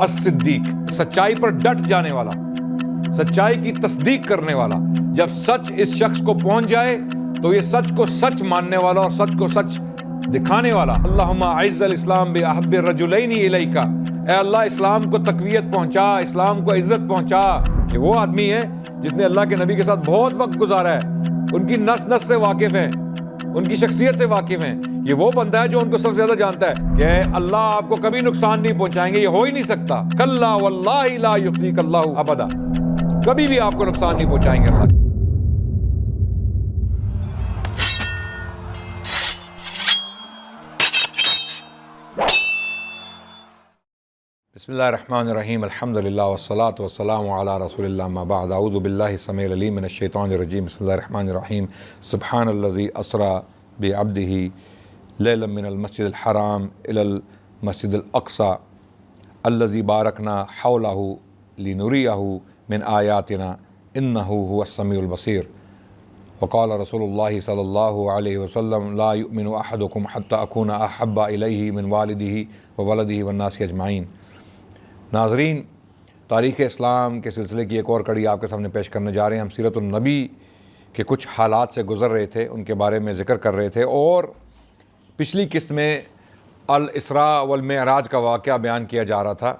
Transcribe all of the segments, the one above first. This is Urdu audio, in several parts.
الصدیق، سچائی پر ڈٹ جانے والا، سچائی کی تصدیق کرنے والا۔ جب سچ اس شخص کو پہنچ جائے تو یہ سچ کو سچ ماننے والا اور سچ کو سچ دکھانے والا۔ اللہم اعز الاسلام باحب الرجلین الیک، اے اللہ اسلام کو تقویت پہنچا، اسلام کو عزت پہنچا۔ یہ وہ آدمی ہے جس نے اللہ کے نبی کے ساتھ بہت وقت گزارا ہے، ان کی نس نس سے واقف ہیں، ان کی شخصیت سے واقف ہیں۔ یہ وہ بندہ ہے جو ان کو سب سے زیادہ جانتا ہے کہ اللہ آپ کو کبھی نقصان نہیں پہنچائیں گے، یہ ہو ہی نہیں سکتا۔ کلا واللہ لا یخزیک اللہ ابدا، کبھی بھی آپ کو نقصان نہیں پہنچائیں گے اللہ۔ بسم اللہ الرحمن الرحیم، الحمدللہ والصلاة والسلام علی رسول اللہ، اما بعد، اعوذ باللہ السمیع العلیم من الشیطان الرجیم، بسم اللہ الرحمن الرحیم۔ سبحان الذی اسری بعبدہ لیلا من المسجد الحرام الی المسجد الاقصی الذی بارکنا حولہ لنریہ من آیاتنا انہ هو السمیع البصیر۔ وقال رسول اللہ صلی اللہ علیہ وسلم لا یؤمن احدکم حتی اکون احب الیہ من والدہ وولدہ والناس اجمعین۔ ناظرین، تاریخ اسلام کے سلسلے کی ایک اور کڑی آپ کے سامنے پیش کرنے جا رہے ہیں۔ ہم سیرت النبی کے کچھ حالات سے گزر رہے تھے، ان کے بارے میں ذکر کر رہے تھے، اور پچھلی قسط میں الاسراء والمعراج کا واقعہ بیان کیا جا رہا تھا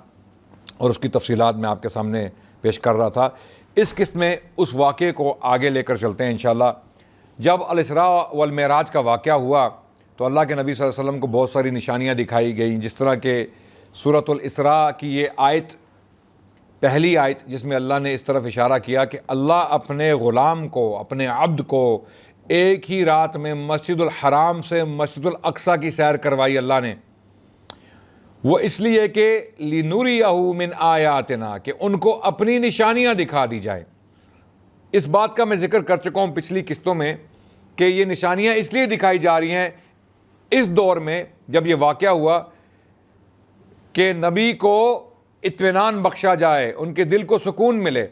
اور اس کی تفصیلات میں آپ کے سامنے پیش کر رہا تھا۔ اس قسط میں اس واقعے کو آگے لے کر چلتے ہیں انشاءاللہ۔ جب الاسراء والمعراج کا واقعہ ہوا تو اللہ کے نبی صلی اللہ علیہ وسلم کو بہت ساری نشانیاں دکھائی گئیں، جس طرح کہ سورۃ الاسراء کی یہ آیت، پہلی آیت جس میں اللہ نے اس طرف اشارہ کیا کہ اللہ اپنے غلام کو، اپنے عبد کو ایک ہی رات میں مسجد الحرام سے مسجد الاقصیٰ کی سیر کروائی اللہ نے، وہ اس لیے کہ لنریہ من آیاتنا، کہ ان کو اپنی نشانیاں دکھا دی جائے۔ اس بات کا میں ذکر کر چکا ہوں پچھلی قسطوں میں کہ یہ نشانیاں اس لیے دکھائی جا رہی ہیں اس دور میں جب یہ واقعہ ہوا کہ نبی کو اطمینان بخشا جائے، ان کے دل کو سکون ملے،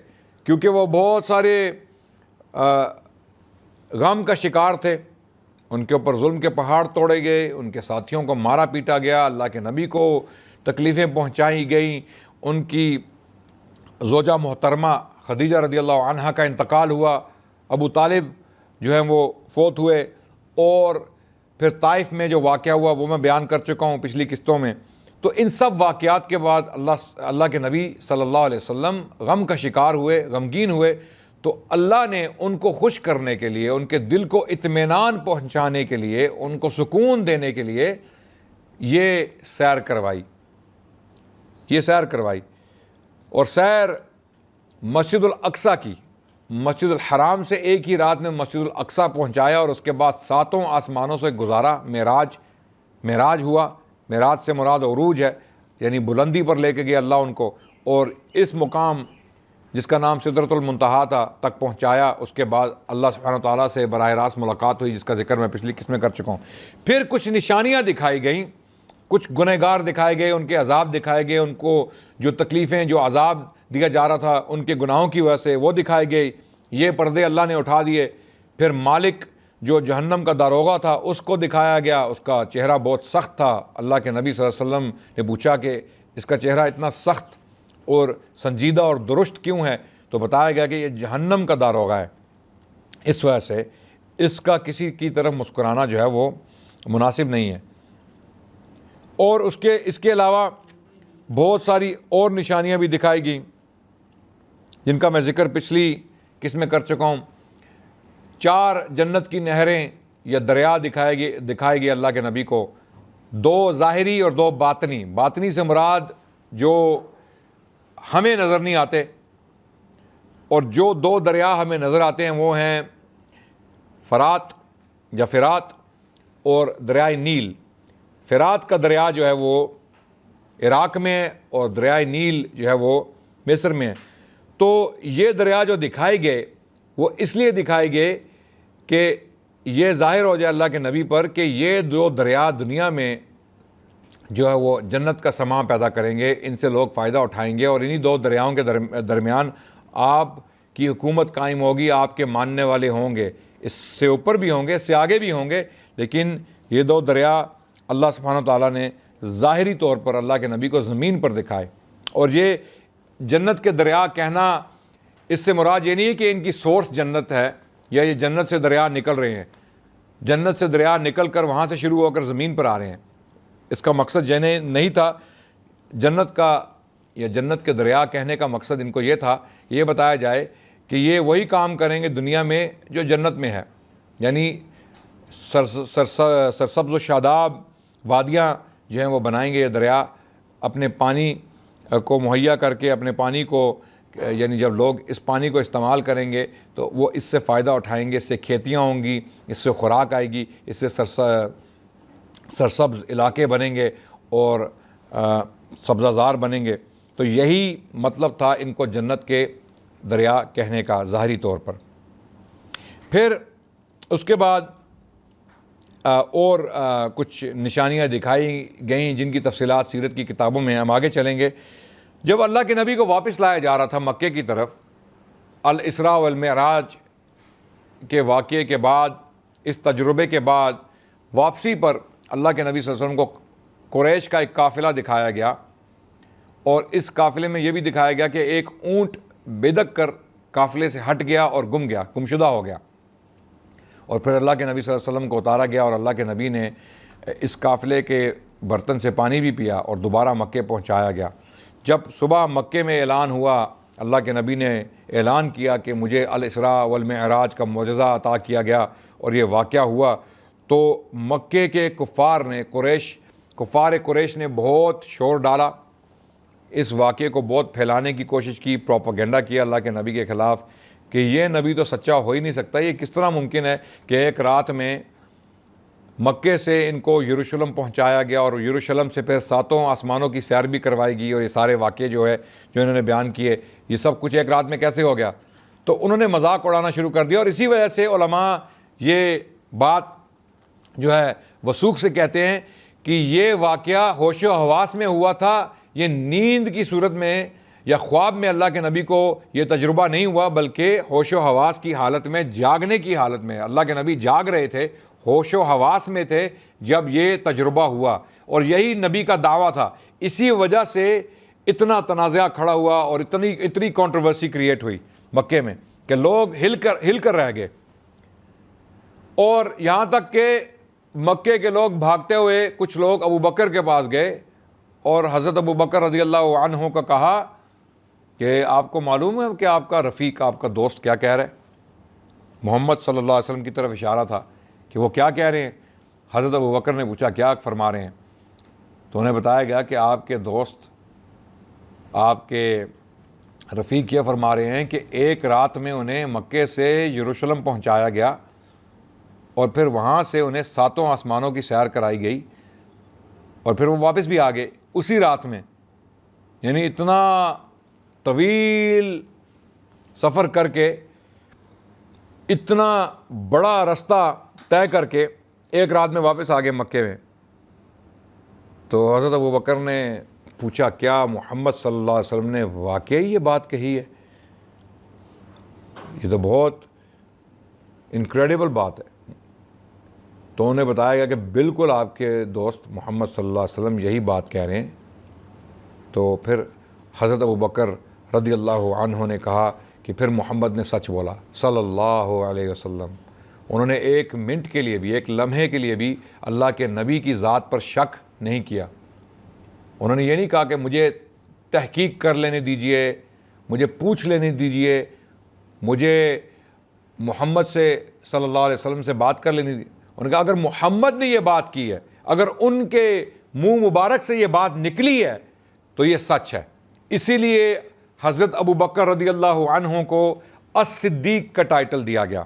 کیونکہ وہ بہت سارے غم کا شکار تھے، ان کے اوپر ظلم کے پہاڑ توڑے گئے، ان کے ساتھیوں کو مارا پیٹا گیا، اللہ کے نبی کو تکلیفیں پہنچائی گئیں، ان کی زوجہ محترمہ خدیجہ رضی اللہ عنہا کا انتقال ہوا، ابو طالب جو ہیں وہ فوت ہوئے، اور پھر طائف میں جو واقعہ ہوا وہ میں بیان کر چکا ہوں پچھلی قسطوں میں۔ تو ان سب واقعات کے بعد اللہ کے نبی صلی اللہ علیہ وسلم غم کا شکار ہوئے، غمگین ہوئے، تو اللہ نے ان کو خوش کرنے کے لیے، ان کے دل کو اطمینان پہنچانے کے لیے، ان کو سکون دینے کے لیے یہ سیر کروائی، اور سیر مسجد الاقصیٰ کی، مسجد الحرام سے ایک ہی رات میں مسجد الاقصیٰ پہنچایا، اور اس کے بعد 7 آسمانوں سے گزارا، معراج ہوا۔ معراج سے مراد عروج ہے، یعنی بلندی پر لے کے گیا اللہ ان کو، اور اس مقام جس کا نام سدرۃ المنتہا تھا تک پہنچایا۔ اس کے بعد اللہ سبحانہ وتعالیٰ سے براہ راست ملاقات ہوئی، جس کا ذکر میں پچھلی قسط میں کر چکا ہوں۔ پھر کچھ نشانیاں دکھائی گئیں، کچھ گنہگار دکھائے گئے، ان کے عذاب دکھائے گئے، ان کو جو تکلیفیں، جو عذاب دیا جا رہا تھا ان کے گناہوں کی وجہ سے وہ دکھائے گئے، یہ پردے اللہ نے اٹھا دیے۔ پھر مالک جو جہنم کا داروغہ تھا اس کو دکھایا گیا، اس کا چہرہ بہت سخت تھا۔ اللہ کے نبی صلی اللہ علیہ وسلم نے پوچھا کہ اس کا چہرہ اتنا سخت اور سنجیدہ اور درست کیوں ہے؟ تو بتایا گیا کہ یہ جہنم کا داروغہ ہے، اس وجہ سے اس کا کسی کی طرف مسکرانا جو ہے وہ مناسب نہیں ہے۔ اور اس کے علاوہ بہت ساری اور نشانیاں بھی دکھائی گئیں، جن کا میں ذکر پچھلی قسط میں کر چکا ہوں۔ 4 جنت کی نہریں یا دریا دکھائے گئے اللہ کے نبی کو، 2 ظاہری اور 2 باطنی۔ باطنی سے مراد جو ہمیں نظر نہیں آتے، اور جو 2 دریا ہمیں نظر آتے ہیں وہ ہیں فرات یا فرات اور دریائے نیل۔ فرات کا دریا جو ہے وہ عراق میں ہے، اور دریائے نیل جو ہے وہ مصر میں ہے۔ تو یہ دریا جو دکھائے گئے وہ اس لیے دکھائے گئے کہ یہ ظاہر ہو جائے اللہ کے نبی پر کہ یہ 2 دریا دنیا میں جو ہے وہ جنت کا سماں پیدا کریں گے، ان سے لوگ فائدہ اٹھائیں گے، اور انہی 2 دریاؤں کے درمیان آپ کی حکومت قائم ہوگی، آپ کے ماننے والے ہوں گے، اس سے اوپر بھی ہوں گے، اس سے آگے بھی ہوں گے، لیکن یہ 2 دریا اللہ سبحانہ وتعالیٰ نے ظاہری طور پر اللہ کے نبی کو زمین پر دکھائے، اور یہ جنت کے دریا کہنا اس سے مراد یہ نہیں ہے کہ ان کی سورس جنت ہے یا یہ جنت سے دریا نکل رہے ہیں، جنت سے دریا نکل کر وہاں سے شروع ہو کر زمین پر آ رہے ہیں، اس کا مقصد نہیں تھا جنت کا یا جنت کے دریا کہنے کا مقصد ان کو یہ تھا یہ بتایا جائے کہ یہ وہی کام کریں گے دنیا میں جو جنت میں ہے، یعنی سرسبز و شاداب وادیاں جو ہیں وہ بنائیں گے، یہ دریا اپنے پانی کو مہیا کر کے اپنے پانی کو، یعنی جب لوگ اس پانی کو استعمال کریں گے تو وہ اس سے فائدہ اٹھائیں گے، اس سے کھیتیاں ہوں گی، اس سے خوراک آئے گی، اس سے سرسبز علاقے بنیں گے اور سبزہ زار بنیں گے۔ تو یہی مطلب تھا ان کو جنت کے دریا کہنے کا ظاہری طور پر۔ پھر اس کے بعد اور کچھ نشانیاں دکھائی گئیں جن کی تفصیلات سیرت کی کتابوں میں، ہم آگے چلیں گے۔ جب اللہ کے نبی کو واپس لایا جا رہا تھا مکے کی طرف، الاسراء والمعراج کے واقعے کے بعد، اس تجربے کے بعد واپسی پر اللہ کے نبی صلی اللہ علیہ وسلم کو قریش کا ایک قافلہ دکھایا گیا، اور اس قافلے میں یہ بھی دکھایا گیا کہ ایک اونٹ بے دک کر قافلے سے ہٹ گیا اور گمشدہ ہو گیا، اور پھر اللہ کے نبی صلی اللہ علیہ وسلم کو اتارا گیا اور اللہ کے نبی نے اس قافلے کے برتن سے پانی بھی پیا اور دوبارہ مکے پہنچایا گیا۔ جب صبح مکے میں اعلان ہوا، اللہ کے نبی نے اعلان کیا کہ مجھے الاسراء والمعراج کا معجزہ عطا کیا گیا اور یہ واقعہ ہوا، تو مکے کے کفار قریش نے بہت شور ڈالا، اس واقعے کو بہت پھیلانے کی کوشش کی، پروپیگنڈا کیا اللہ کے نبی کے خلاف کہ یہ نبی تو سچا ہو ہی نہیں سکتا، یہ کس طرح ممکن ہے کہ ایک رات میں مکے سے ان کو یروشلم پہنچایا گیا اور یروشلم سے پھر 7 آسمانوں کی سیر بھی کروائی گئی، اور یہ سارے واقعے جو انہوں نے بیان کیے یہ سب کچھ ایک رات میں کیسے ہو گیا؟ تو انہوں نے مذاق اڑانا شروع کر دیا، اور اسی وجہ سے علماء یہ بات جو ہے وثوق سے کہتے ہیں کہ یہ واقعہ ہوش و حواس میں ہوا تھا، یہ نیند کی صورت میں یا خواب میں اللہ کے نبی کو یہ تجربہ نہیں ہوا، بلکہ ہوش و حواس کی حالت میں، جاگنے کی حالت میں اللہ کے نبی جاگ رہے تھے، ہوش و حواس میں تھے جب یہ تجربہ ہوا، اور یہی نبی کا دعویٰ تھا۔ اسی وجہ سے اتنا تنازعہ کھڑا ہوا اور اتنی کنٹروورسی کریٹ ہوئی مکے میں کہ لوگ ہل کر رہ گئے، اور یہاں تک کہ مکے کے لوگ بھاگتے ہوئے کچھ لوگ ابو بکر کے پاس گئے اور حضرت ابو بکر رضی اللہ عنہ کو کہا کہ آپ کو معلوم ہے کہ آپ کا رفیق، آپ کا دوست کیا کہہ رہا ہے؟ محمد صلی اللہ علیہ وسلم کی طرف اشارہ تھا کہ وہ کیا کہہ رہے ہیں۔ حضرت ابو بکر نے پوچھا کیا فرما رہے ہیں؟ تو انہیں بتایا گیا کہ آپ کے دوست، آپ کے رفیق یہ فرما رہے ہیں کہ ایک رات میں انہیں مکے سے یروشلم پہنچایا گیا اور پھر وہاں سے انہیں 7 آسمانوں کی سیر کرائی گئی اور پھر وہ واپس بھی آ گئے اسی رات میں۔ یعنی اتنا طویل سفر کر کے، اتنا بڑا رستہ طے کر کے ایک رات میں واپس آ گئے مکے میں۔ تو حضرت ابو بکر نے پوچھا کیا محمد صلی اللہ علیہ وسلم نے واقعی یہ بات کہی ہے؟ یہ تو بہت انکریڈیبل بات ہے۔ تو انہیں بتایا گیا کہ بالکل آپ کے دوست محمد صلی اللہ علیہ وسلم یہی بات کہہ رہے ہیں۔ تو پھر حضرت ابو بکر رضی اللہ عنہ نے کہا کہ پھر محمد نے سچ بولا صلی اللہ علیہ وسلم۔ انہوں نے ایک منٹ کے لیے بھی، ایک لمحے کے لیے بھی اللہ کے نبی کی ذات پر شک نہیں کیا۔ انہوں نے یہ نہیں کہا کہ مجھے تحقیق کر لینے دیجئے، مجھے پوچھ لینے دیجئے، مجھے محمد سے صلی اللہ علیہ وسلم سے بات کر لینی۔ انہوں نے کہا اگر محمد نے یہ بات کی ہے، اگر ان کے منہ مبارک سے یہ بات نکلی ہے تو یہ سچ ہے۔ اسی لیے حضرت ابو بکر رضی اللہ عنہ کو الصدیق کا ٹائٹل دیا گیا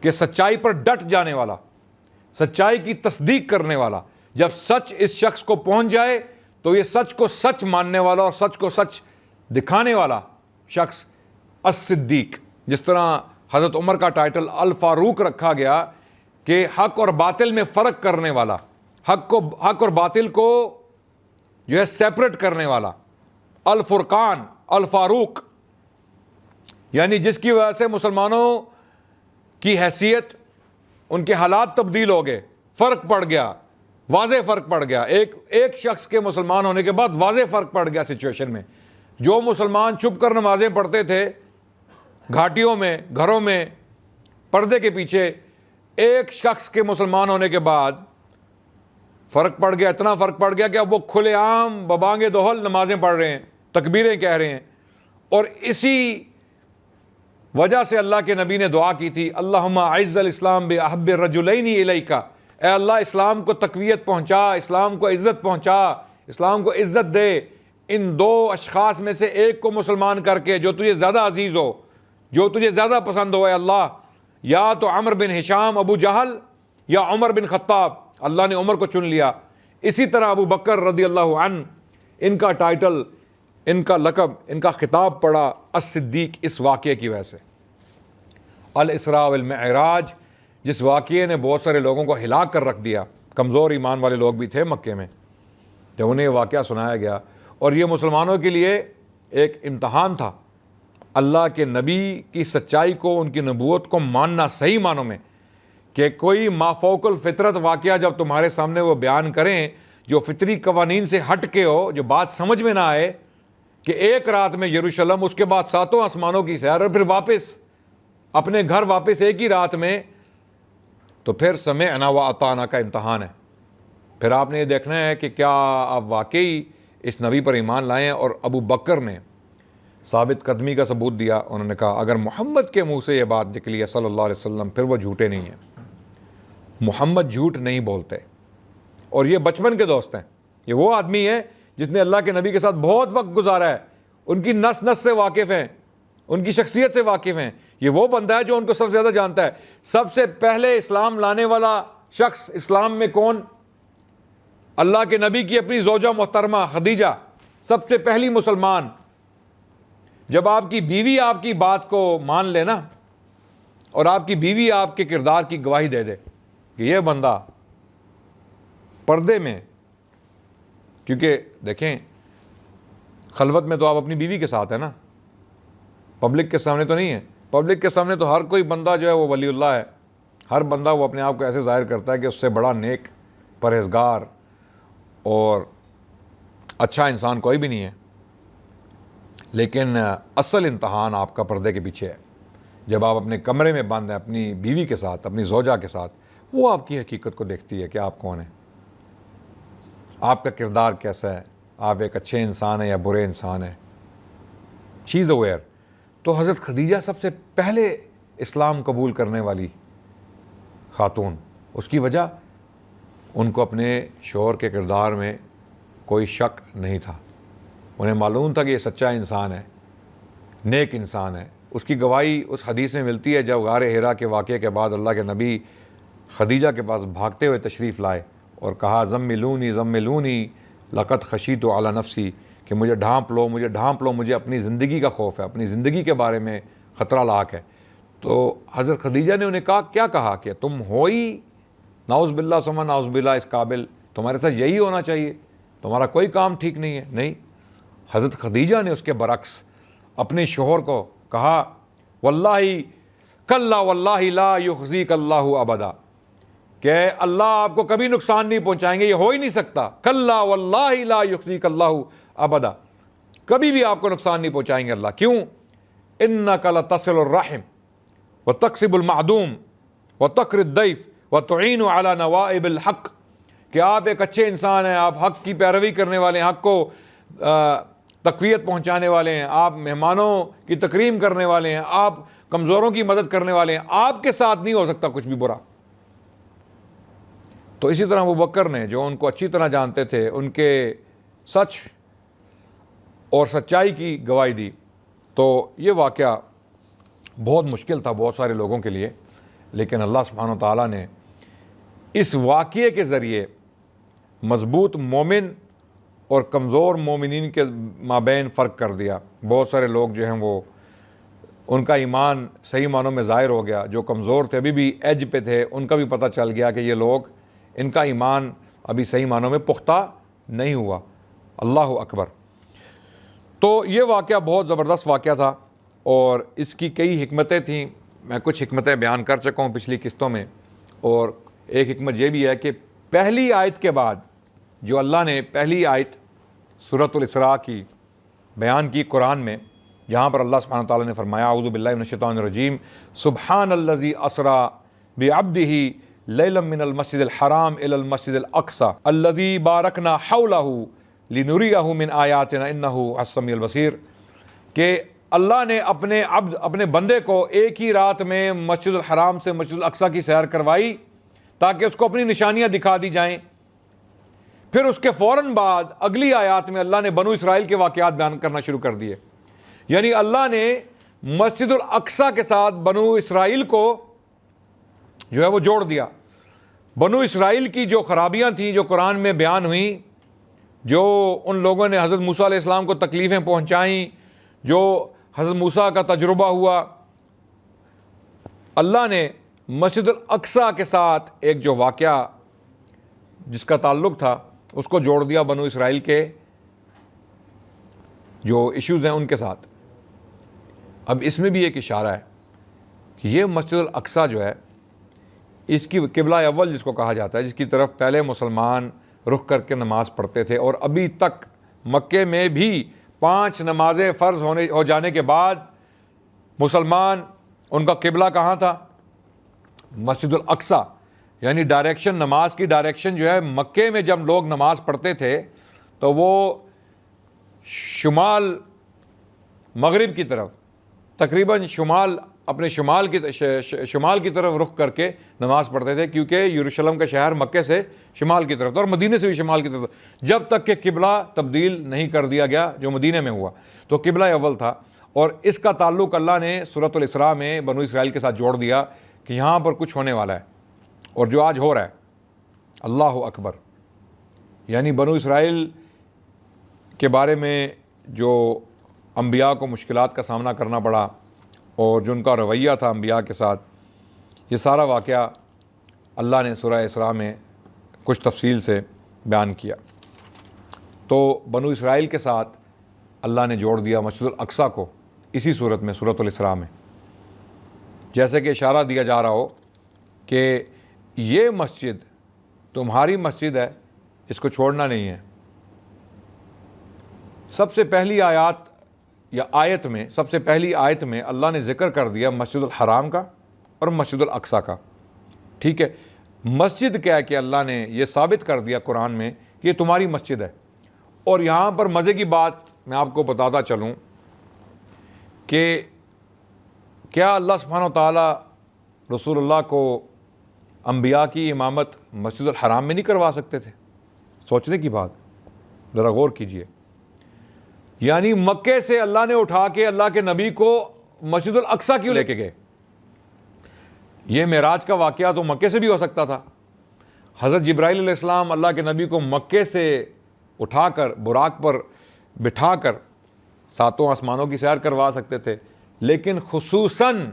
کہ سچائی پر ڈٹ جانے والا، سچائی کی تصدیق کرنے والا۔ جب سچ اس شخص کو پہنچ جائے تو یہ سچ کو سچ ماننے والا اور سچ کو سچ دکھانے والا شخص الصدیق۔ جس طرح حضرت عمر کا ٹائٹل الفاروق رکھا گیا کہ حق اور باطل میں فرق کرنے والا، حق اور باطل کو جو ہے سیپریٹ کرنے والا، الفرقان، الفاروق، یعنی جس کی وجہ سے مسلمانوں کی حیثیت، ان کے حالات تبدیل ہو گئے، فرق پڑ گیا، واضح فرق پڑ گیا، ایک شخص کے مسلمان ہونے کے بعد واضح فرق پڑ گیا سچویشن میں۔ جو مسلمان چھپ کر نمازیں پڑھتے تھے گھاٹیوں میں، گھروں میں، پردے کے پیچھے، ایک شخص کے مسلمان ہونے کے بعد فرق پڑ گیا، اتنا فرق پڑ گیا کہ اب وہ کھلے عام ببانگ دہل نمازیں پڑھ رہے ہیں، تکبیریں کہہ رہے ہیں۔ اور اسی وجہ سے اللہ کے نبی نے دعا کی تھی، اللہم اعز الاسلام باحب الرجلین الیک، اے اللہ اسلام کو تقویت پہنچا، اسلام کو عزت پہنچا، اسلام کو عزت دے ان دو اشخاص میں سے ایک کو مسلمان کر کے جو تجھے زیادہ عزیز ہو، جو تجھے زیادہ پسند ہو۔ اے اللہ، یا تو عمرو بن ہشام ابو جہل یا عمر بن خطاب، اللہ نے عمر کو چن لیا۔ اسی طرح ابو بکر رضی اللہ عنہ، ان کا ٹائٹل، ان کا لقب، ان کا خطاب پڑا الصدیق اس واقعے کی وجہ سے۔ الاسراء والمعراج، جس واقعے نے بہت سارے لوگوں کو ہلاک کر رکھ دیا، کمزور ایمان والے لوگ بھی تھے مکے میں، جب انہیں یہ واقعہ سنایا گیا، اور یہ مسلمانوں کے لیے ایک امتحان تھا اللہ کے نبی کی سچائی کو، ان کی نبوت کو ماننا صحیح معنوں میں، کہ کوئی مافوق الفطرت واقعہ جب تمہارے سامنے وہ بیان کریں جو فطری قوانین سے ہٹ کے ہو، جو بات سمجھ میں نہ آئے، کہ ایک رات میں یروشلم، اس کے بعد 7 آسمانوں کی سیر، اور پھر واپس اپنے گھر واپس ایک ہی رات میں، تو پھر سمعنا و اطعنا کا امتحان ہے۔ پھر آپ نے یہ دیکھنا ہے کہ کیا آپ واقعی اس نبی پر ایمان لائیں۔ اور ابو بکر نے ثابت قدمی کا ثبوت دیا، انہوں نے کہا اگر محمد کے منہ سے یہ بات نکلی ہے صلی اللہ علیہ وسلم، پھر وہ جھوٹے نہیں ہیں، محمد جھوٹ نہیں بولتے۔ اور یہ بچپن کے دوست ہیں، یہ وہ آدمی ہے جس نے اللہ کے نبی کے ساتھ بہت وقت گزارا ہے، ان کی نس نس سے واقف ہیں، ان کی شخصیت سے واقف ہیں۔ یہ وہ بندہ ہے جو ان کو سب سے زیادہ جانتا ہے۔ سب سے پہلے اسلام لانے والا شخص اسلام میں کون؟ اللہ کے نبی کی اپنی زوجہ محترمہ خدیجہ، سب سے پہلی مسلمان۔ جب آپ کی بیوی آپ کی بات کو مان لے نا، اور آپ کی بیوی آپ کے کردار کی گواہی دے دے کہ یہ بندہ پردے میں، کیونکہ دیکھیں خلوت میں تو آپ اپنی بیوی کے ساتھ ہیں نا، پبلک کے سامنے تو نہیں ہے۔ پبلک کے سامنے تو ہر کوئی بندہ جو ہے وہ ولی اللہ ہے، ہر بندہ وہ اپنے آپ کو ایسے ظاہر کرتا ہے کہ اس سے بڑا نیک، پرہیزگار اور اچھا انسان کوئی بھی نہیں ہے۔ لیکن اصل امتحان آپ کا پردے کے پیچھے ہے، جب آپ اپنے کمرے میں بند ہیں اپنی بیوی کے ساتھ، اپنی زوجہ کے ساتھ، وہ آپ کی حقیقت کو دیکھتی ہے کہ آپ کون ہیں، آپ کا کردار کیسا ہے، آپ ایک اچھے انسان ہیں یا برے انسان ہیں۔ شی از اویئر۔ تو حضرت خدیجہ سب سے پہلے اسلام قبول کرنے والی خاتون، اس کی وجہ ان کو اپنے شوہر کے کردار میں کوئی شک نہیں تھا، انہیں معلوم تھا کہ یہ سچا انسان ہے، نیک انسان ہے۔ اس کی گواہی اس حدیث میں ملتی ہے جب غار حرا کے واقعے کے بعد اللہ کے نبی خدیجہ کے پاس بھاگتے ہوئے تشریف لائے اور کہا زملونی زملونی لقد خشیت علی نفسی، کہ مجھے ڈھانپ لو، مجھے ڈھانپ لو، مجھے اپنی زندگی کا خوف ہے، اپنی زندگی کے بارے میں خطرہ لاحق ہے۔ تو حضرت خدیجہ نے انہیں کہا، کیا کہا کہ تم ہو ہی نعوذ باللہ ثم نعوذ باللہ اس قابل، تمہارے ساتھ یہی ہونا چاہیے، تمہارا کوئی کام ٹھیک نہیں ہے؟ نہیں، حضرت خدیجہ نے اس کے برعکس اپنے شوہر کو کہا واللہ کلا واللہ لا یخزیک اللہ ابدا، کہ اللہ آپ کو کبھی نقصان نہیں پہنچائیں گے، یہ ہو ہی نہیں سکتا، کلا واللہ لا یخزیک اللہ ابدا، کبھی بھی آپ کو نقصان نہیں پہنچائیں گے اللہ۔ کیوں؟ انک لتصل الرحم وتکسب المعدوم وتقری الضیف وتعین علی نوائب الحق، کہ آپ ایک اچھے انسان ہیں، آپ حق کی پیروی کرنے والے ہیں، حق کو تقویت پہنچانے والے ہیں، آپ مہمانوں کی تکریم کرنے والے ہیں، آپ کمزوروں کی مدد کرنے والے ہیں، آپ کے ساتھ نہیں ہو سکتا کچھ بھی برا۔ تو اسی طرح ابو بکر نے، جو ان کو اچھی طرح جانتے تھے، ان کے سچ اور سچائی کی گواہی دی۔ تو یہ واقعہ بہت مشکل تھا بہت سارے لوگوں کے لیے، لیکن اللہ سبحانہ و تعالیٰ نے اس واقعے کے ذریعے مضبوط مومن اور کمزور مومنین کے مابین فرق کر دیا۔ بہت سارے لوگ جو ہیں وہ ان کا ایمان صحیح معنوں میں ظاہر ہو گیا، جو کمزور تھے، ابھی بھی ایج پہ تھے، ان کا بھی پتہ چل گیا کہ یہ لوگ، ان کا ایمان ابھی صحیح معنوں میں پختہ نہیں ہوا۔ اللہ اکبر۔ تو یہ واقعہ بہت زبردست واقعہ تھا اور اس کی کئی حکمتیں تھیں، میں کچھ حکمتیں بیان کر چکا ہوں پچھلی قسطوں میں، اور ایک حکمت یہ بھی ہے کہ پہلی آیت کے بعد جو اللہ نے پہلی آیت سورۃ الاسراء کی بیان کی قرآن میں، جہاں پر اللہ سبحانہ تعالیٰ نے فرمایا اعوذ باللہ من الشیطان الرجیم سبحان الذی اسریٰ بعبدہ لیلا من المسجد الحرام الی المسجد الاقصی الذی بارکنا حولہ لنریہ من آیاتنا انہ السمیع البصیر، کہ اللہ نے اپنے بندے کو ایک ہی رات میں مسجد الحرام سے مسجد الاقصی کی سیر کروائی تاکہ اس کو اپنی نشانیاں دکھا دی جائیں۔ پھر اس کے فوراً بعد اگلی آیات میں اللہ نے بنو اسرائیل کے واقعات بیان کرنا شروع کر دیے، یعنی اللہ نے مسجد الاقصی کے ساتھ بنو اسرائیل کو جو ہے وہ جوڑ دیا۔ بنو اسرائیل کی جو خرابیاں تھیں جو قرآن میں بیان ہوئیں، جو ان لوگوں نے حضرت موسیٰ علیہ السلام کو تکلیفیں پہنچائیں، جو حضرت موسیٰ کا تجربہ ہوا، اللہ نے مسجد الاقصی کے ساتھ ایک جو واقعہ جس کا تعلق تھا اس کو جوڑ دیا بنو اسرائیل کے جو ایشوز ہیں ان کے ساتھ۔ اب اس میں بھی ایک اشارہ ہے کہ یہ مسجد الاقصی جو ہے اس کی قبلہ اول جس کو کہا جاتا ہے، جس کی طرف پہلے مسلمان رخ کر کے نماز پڑھتے تھے، اور ابھی تک مکے میں بھی 5 نمازیں فرض ہو جانے کے بعد مسلمان ان کا قبلہ کہاں تھا؟ مسجد الاقصی، یعنی ڈائریکشن، نماز کی ڈائریکشن جو ہے مکے میں جب لوگ نماز پڑھتے تھے تو وہ شمال مغرب کی طرف تقریباً اپنے شمال کی طرف رخ کر کے نماز پڑھتے تھے، کیونکہ یروشلم کا شہر مکے سے شمال کی طرف تھا اور مدینے سے بھی شمال کی طرف، جب تک کہ قبلہ تبدیل نہیں کر دیا گیا جو مدینے میں ہوا، تو قبلہ اول تھا۔ اور اس کا تعلق اللہ نے سورۃ الاسراء میں بنو اسرائیل کے ساتھ جوڑ دیا کہ یہاں پر کچھ ہونے والا ہے، اور جو آج ہو رہا ہے، اللہ اکبر، یعنی بنو اسرائیل کے بارے میں جو انبیاء کو مشکلات کا سامنا کرنا پڑا اور جو ان کا رویہ تھا انبیاء کے ساتھ، یہ سارا واقعہ اللہ نے سورہ اسراء میں کچھ تفصیل سے بیان کیا۔ تو بنو اسرائیل کے ساتھ اللہ نے جوڑ دیا مسجد الاقصی کو اسی صورت میں سورۃ الاسراء میں، جیسے کہ اشارہ دیا جا رہا ہو کہ یہ مسجد تمہاری مسجد ہے، اس کو چھوڑنا نہیں ہے۔ سب سے پہلی آیت میں اللہ نے ذکر کر دیا مسجد الحرام کا اور مسجد الاقصی کا، ٹھیک ہے۔ مسجد کیا ہے کہ اللہ نے یہ ثابت کر دیا قرآن میں کہ یہ تمہاری مسجد ہے۔ اور یہاں پر مزے کی بات میں آپ کو بتاتا چلوں کہ کیا اللہ سبحانہ و تعالیٰ رسول اللہ کو انبیاء کی امامت مسجد الحرام میں نہیں کروا سکتے تھے؟ سوچنے کی بات، ذرا غور کیجئے۔ یعنی مکے سے اللہ نے اٹھا کے اللہ کے نبی کو مسجد الاقصی کیوں لے کے گئے؟ یہ معراج کا واقعہ تو مکے سے بھی ہو سکتا تھا۔ حضرت جبرائیل علیہ السلام اللہ کے نبی کو مکے سے اٹھا کر براق پر بٹھا کر 7 آسمانوں کی سیر کروا سکتے تھے، لیکن خصوصاً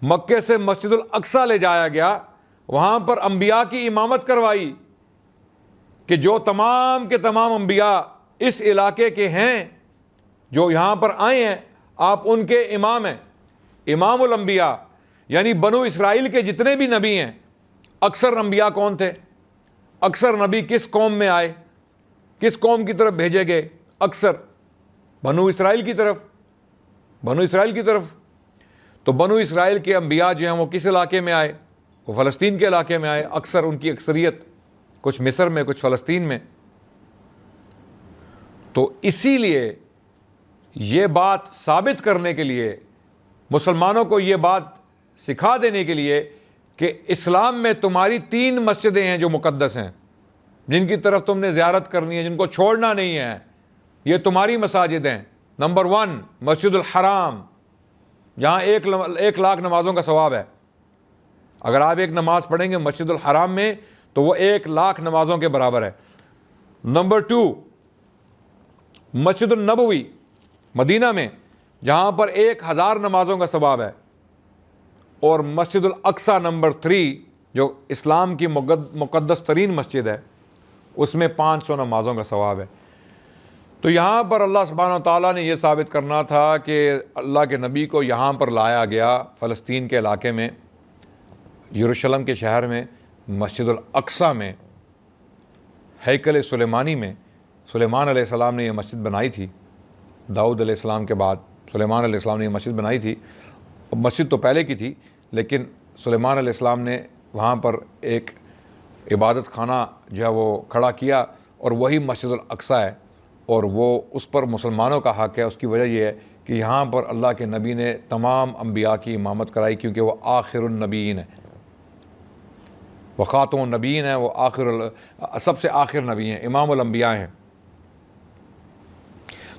مکے سے مسجد الاقصی لے جایا گیا، وہاں پر انبیاء کی امامت کروائی کہ جو تمام کے تمام انبیاء اس علاقے کے ہیں، جو یہاں پر آئے ہیں، آپ ان کے امام ہیں، امام الانبیاء۔ یعنی بنو اسرائیل کے جتنے بھی نبی ہیں، اکثر انبیاء کون تھے؟ اکثر نبی کس قوم میں آئے، کس قوم کی طرف بھیجے گئے؟ اکثر بنو اسرائیل کی طرف۔ تو بنو اسرائیل کے انبیاء جو ہیں وہ کس علاقے میں آئے؟ وہ فلسطین کے علاقے میں آئے، اکثر ان کی اکثریت، کچھ مصر میں، کچھ فلسطین میں۔ تو اسی لیے یہ بات ثابت کرنے کے لیے، مسلمانوں کو یہ بات سکھا دینے کے لیے کہ اسلام میں تمہاری 3 مسجدیں ہیں جو مقدس ہیں، جن کی طرف تم نے زیارت کرنی ہے، جن کو چھوڑنا نہیں ہے، یہ تمہاری مساجد ہیں۔ نمبر 1 مسجد الحرام، جہاں 1 لاکھ نمازوں کا ثواب ہے۔ اگر آپ ایک نماز پڑھیں گے مسجد الحرام میں تو وہ 1 لاکھ نمازوں کے برابر ہے۔ نمبر 2 مسجد النبوی مدینہ میں، جہاں پر 1000 نمازوں کا ثواب ہے۔ اور مسجد الاقصی نمبر 3 جو اسلام کی مقدس ترین مسجد ہے، اس میں 500 نمازوں کا ثواب ہے۔ تو یہاں پر اللہ سبحانہ و تعالیٰ نے یہ ثابت کرنا تھا کہ اللہ کے نبی کو یہاں پر لایا گیا، فلسطین کے علاقے میں، یروشلم کے شہر میں، مسجد الاقصی میں ہیکل سلیمانی میں سلیمان علیہ السلام نے یہ مسجد بنائی تھی. داؤد علیہ السلام کے بعد سلیمان علیہ السلام نے یہ مسجد بنائی تھی. مسجد تو پہلے کی تھی لیکن سلیمان علیہ السلام نے وہاں پر ایک عبادت خانہ جو ہے وہ کھڑا کیا اور وہی مسجد الاقصیٰ ہے اور وہ اس پر مسلمانوں کا حق ہے. اس کی وجہ یہ ہے کہ یہاں پر اللہ کے نبی نے تمام انبیاء کی امامت کرائی کیونکہ وہ آخر النبیین ہے, وہ خاتم النبیین ہے, وہ سب سے آخر نبی ہیں, امام الانبیاء ہیں.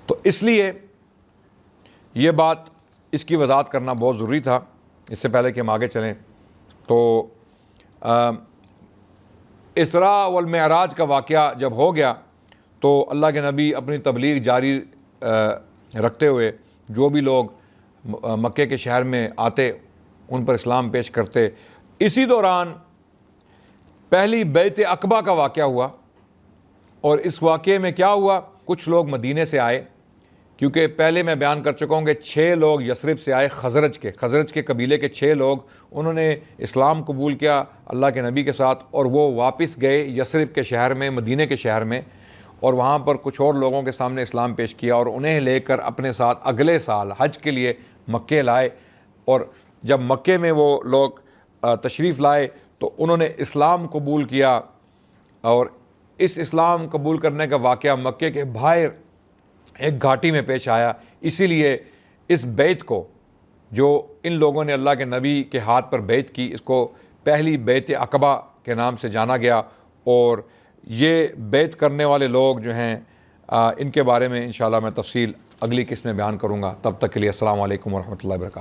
تو اس لیے یہ بات اس کی وضاحت کرنا بہت ضروری تھا. اس سے پہلے کہ ہم آگے چلیں تو اسراء والمعراج کا واقعہ جب ہو گیا تو اللہ کے نبی اپنی تبلیغ جاری رکھتے ہوئے جو بھی لوگ مکے کے شہر میں آتے ان پر اسلام پیش کرتے. اسی دوران پہلی بیعت عقبہ کا واقعہ ہوا اور اس واقعے میں کیا ہوا, کچھ لوگ مدینے سے آئے کیونکہ پہلے میں بیان کر چکا ہوں کہ 6 لوگ یثرب سے آئے, خزرج کے قبیلے کے 6 لوگ, انہوں نے اسلام قبول کیا اللہ کے نبی کے ساتھ اور وہ واپس گئے یثرب کے شہر میں, مدینے کے شہر میں, اور وہاں پر کچھ اور لوگوں کے سامنے اسلام پیش کیا اور انہیں لے کر اپنے ساتھ اگلے سال حج کے لیے مکے لائے. اور جب مکے میں وہ لوگ تشریف لائے تو انہوں نے اسلام قبول کیا اور اس اسلام قبول کرنے کا واقعہ مکے کے باہر ایک گھاٹی میں پیش آیا. اسی لیے اس بیعت کو جو ان لوگوں نے اللہ کے نبی کے ہاتھ پر بیعت کی اس کو پہلی بیعت عقبہ کے نام سے جانا گیا. اور یہ بیعت کرنے والے لوگ جو ہیں ان کے بارے میں انشاءاللہ میں تفصیل اگلی قسط میں بیان کروں گا. تب تک کے لیے السلام علیکم ورحمۃ اللہ وبرکاتہ.